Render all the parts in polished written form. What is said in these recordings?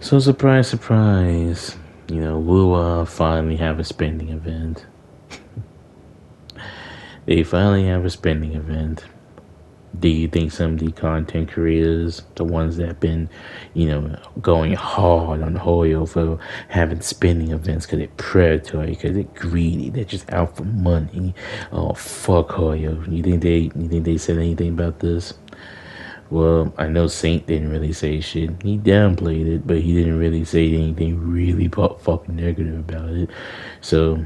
So surprise, surprise. We'll finally have a spending event. They finally have a spending event. Do you think some of the content creators, the ones that have been, going hard on Hoyo for having spending events because they're predatory, because they're greedy, they're just out for money. Oh fuck Hoyo. You think they said anything about this? Well, I know Saint didn't really say shit. He downplayed it, but he didn't really say anything really fucking negative about it. So,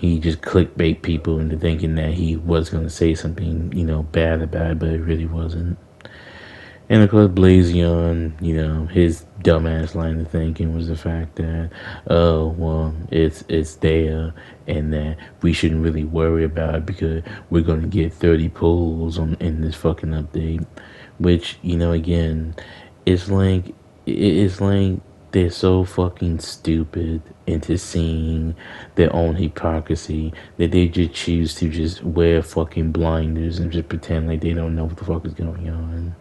he just clickbait people into thinking that he was going to say something, bad about it, but it really wasn't. And of course, Blazion, his dumbass line of thinking was the fact that, oh, well, it's there, and that we shouldn't really worry about it because we're gonna get 30 pulls in this fucking update. Which, again, it's like it's like they're so fucking stupid into seeing their own hypocrisy that they just choose to just wear fucking blinders and just pretend like they don't know what the fuck is going on.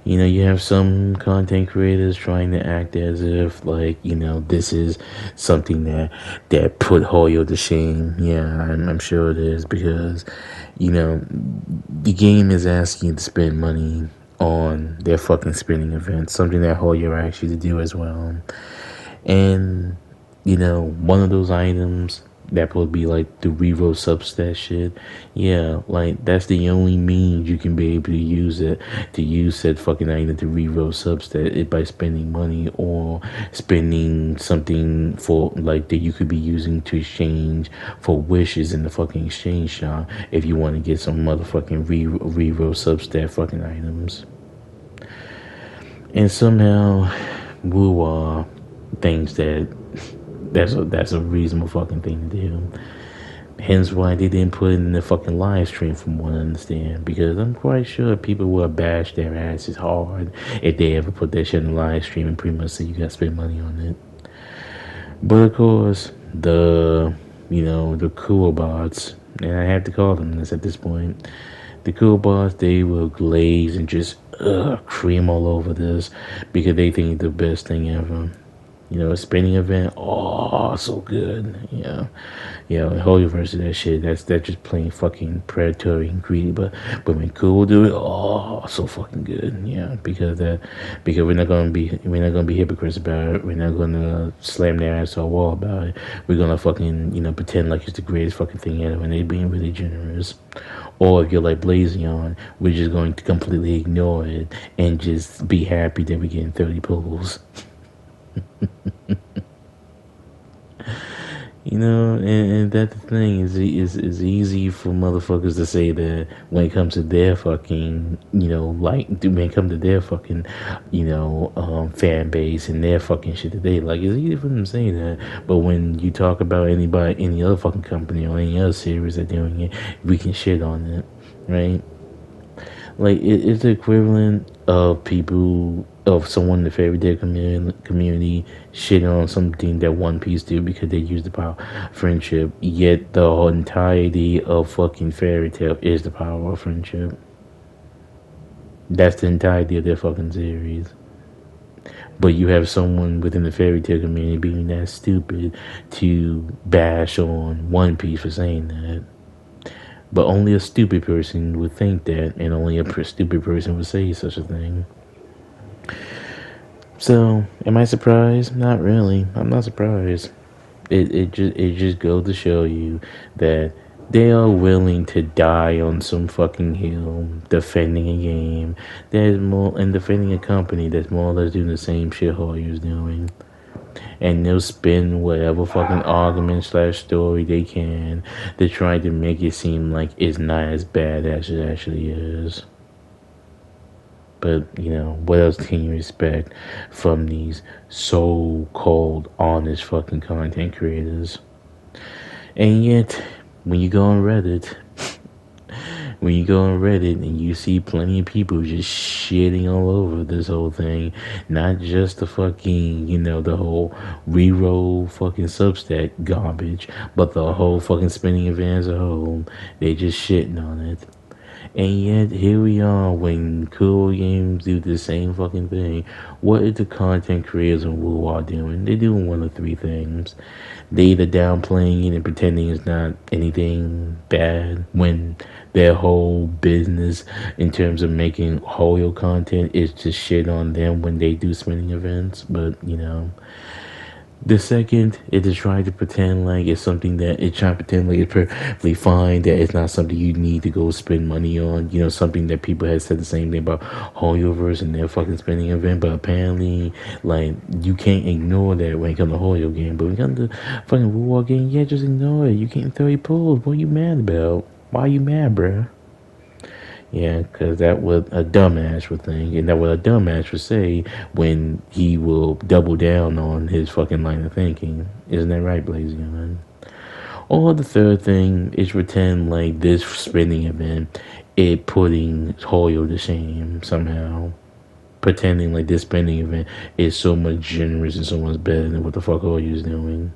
You have some content creators trying to act as if, like, this is something that put Hoyo to shame. Yeah, I'm sure it is because, the game is asking you to spend money on their fucking spinning events, something that Hoyo asks you to do as well. And, one of those items that would be like the reroll substat shit. Yeah, like that's the only means you can be able to use said fucking item to reroll substat it by spending money or spending something for like that you could be using to exchange for wishes in the fucking exchange shop if you want to get some motherfucking reroll substat fucking items. And somehow Woo thinks that that's a reasonable fucking thing to do. Hence why they didn't put it in the fucking live stream from what I understand. Because I'm quite sure people will bash their asses hard if they ever put that shit in the live stream and pretty much say you gotta spend money on it. But of course, the cool bots, and I have to call them this at this point, the cool bots, they will glaze and just cream all over this because they think it's the best thing ever. A spinning event. Oh, so good. Yeah. Holy versus that shit. That's just plain fucking predatory and greedy. But when Cool do it, oh, so fucking good. Yeah, because we're not gonna be hypocrites about it. We're not gonna slam their ass to a wall about it. We're gonna fucking pretend like it's the greatest fucking thing ever, and they're being really generous. Or if you're like Blazion, we're just going to completely ignore it and just be happy that we're getting 30 pulls. And that's the thing is easy for motherfuckers to say that when it comes to their fucking, like when it comes to their fucking, fan base and their fucking shit that they like, it's easy for them to say that. But when you talk about any other fucking company or any other series that doing it, we can shit on it, right? Like it's the equivalent of someone in the fairy tale community shitting on something that One Piece do because they use the power of friendship. Yet the whole entirety of fucking fairy tale is the power of friendship. That's the entirety of their fucking series. But you have someone within the fairy tale community being that stupid to bash on One Piece for saying that. But only a stupid person would think that, and only a stupid person would say such a thing. So, am I surprised? Not really. I'm not surprised. It just goes to show you that they are willing to die on some fucking hill defending a game that is more and defending a company that's more or less doing the same shit Hoyer's doing. And they'll spin whatever fucking argument / story they can to try to make it seem like it's not as bad as it actually is. But, what else can you expect from these so-called honest fucking content creators? And yet, when you go on Reddit, and you see plenty of people just shitting all over this whole thing, not just the fucking, the whole reroll fucking Substack garbage, but the whole fucking spinning event as a whole, they just shitting on it. And yet here we are when Kuro games do the same fucking thing. What is the content creators in Wu are doing? They're doing one of three things. They either downplaying it and pretending it's not anything bad when their whole business in terms of making whole content is to shit on them when they do spinning events. But the second is to try to pretend like it's something that it's trying to pretend like it's perfectly fine, that it's not something you need to go spend money on. Something that people had said the same thing about Hoyoverse and their fucking spending event, but apparently, like, you can't ignore that when it comes to Hoyo game. But when it comes to fucking War game, yeah, just ignore it. You can't 30 pulls. What are you mad about? Why are you mad, bruh? Yeah, because that what a dumbass would think, and that what a dumbass would say when he will double down on his fucking line of thinking. Isn't that right, Blazion? Or the third thing is pretend like this spending event, it putting Hoyo to shame somehow. Pretending like this spending event is so much generous and so much better than what the fuck Hoyo's doing.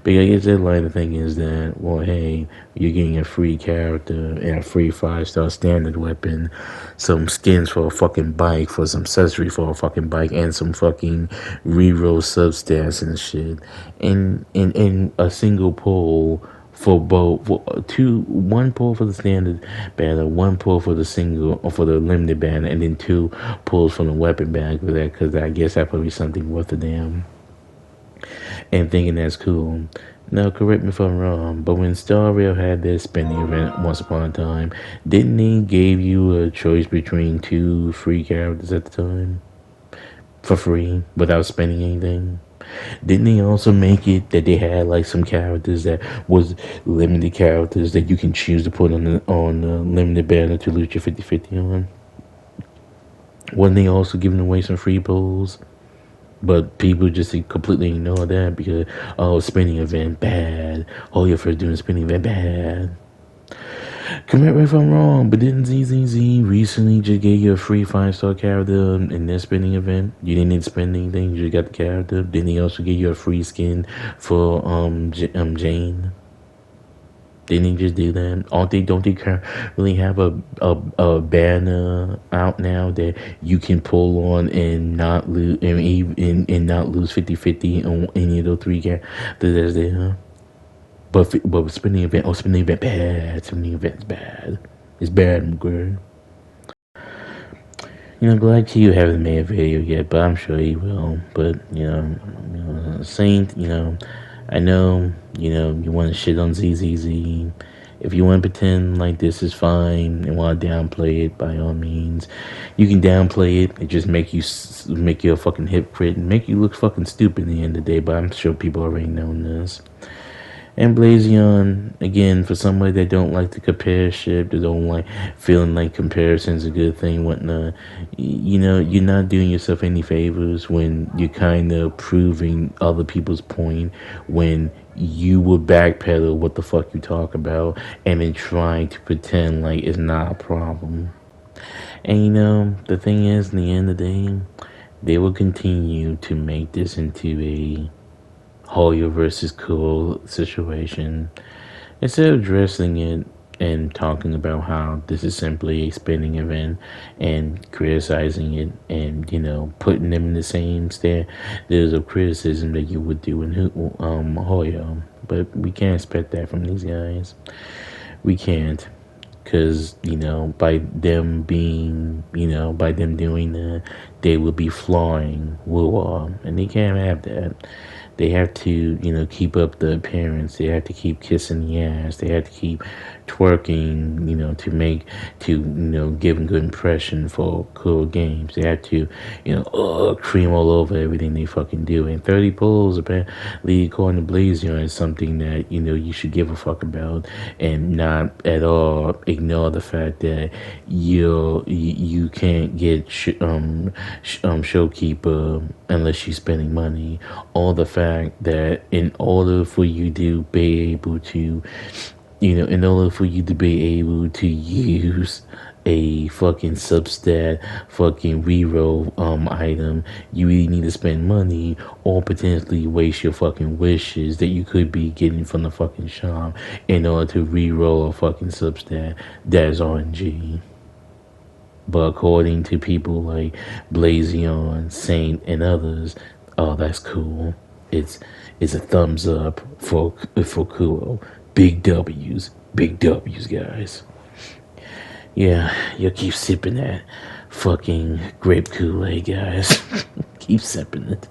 But I guess that line of thing is that, well, hey, you're getting a free character and a free 5-star standard weapon, some skins for a fucking bike, for some accessory for a fucking bike, and some fucking reroll substats and shit. And a single pull for both, one pull for the standard banner, one pull for the single or for the limited banner, and then 2 pulls from the weapon bag for that, because I guess that probably something worth a damn. And thinking that's cool. Now, correct me if I'm wrong, but when Star Rail had their spending event once upon a time, didn't they give you a choice between 2 free characters at the time? For free, without spending anything? Didn't they also make it that they had like some characters that was limited characters that you can choose to put on the limited banner to loot your 50/50 on? Wasn't they also giving away some free pulls? But people just completely ignore that because, spinning event, bad. Oh, you're first doing spinning event, bad. Correct me if I'm wrong, but didn't ZZZ recently just give you a free 5-star character in their spinning event? You didn't need to spend anything, you just got the character. Didn't he also give you a free skin for Jane? Didn't he just do that? Don't they really have a banner out now that you can pull on and not lose and not lose 50/50 on any of those 3 characters that's there? Huh? But spinning event bad. Spinning event's bad. It's bad, McGregor. Glad you haven't made a video yet, but I'm sure he will. But Saint, I know, you want to shit on ZZZ. If you want to pretend like this is fine and want to downplay it, by all means, you can downplay it. It just make you a fucking hypocrite and make you look fucking stupid in the end of the day. But I'm sure people already know this. And Blazion, again, for somebody that don't like to compare shit, that don't like feeling like comparison's a good thing, whatnot, you're not doing yourself any favors when you're kind of proving other people's point when you will backpedal what the fuck you talk about and then trying to pretend like it's not a problem. And the thing is, in the end of the day, they will continue to make this into a Hoyo versus Kuro situation instead of addressing it and talking about how this is simply a spinning event and criticizing it and putting them in the same standards of criticism that you would do in Hoyo. But we can't expect that from these guys. We can't. Because, by them doing that, they will be flawing Wuwa. And they can't have that. They have to, keep up the appearance. They have to keep kissing the ass. They have to keep twerking, to give a good impression for cool games. They have to, cream all over everything they fucking do. And 30 pulls, apparently, according to Blazion, is something that, you should give a fuck about and not at all ignore the fact that you can't get showkeeper unless you're spending money, or the fact that in order for you to be able to use a fucking substat fucking reroll item, you really need to spend money or potentially waste your fucking wishes that you could be getting from the fucking shop in order to reroll a fucking substat. That's RNG. But according to people like Blazion, Saint, and others, oh, that's cool. It's a thumbs up for Kuro. Big W's, guys. Yeah, you'll keep sipping that fucking grape Kool-Aid, guys. Keep sipping it.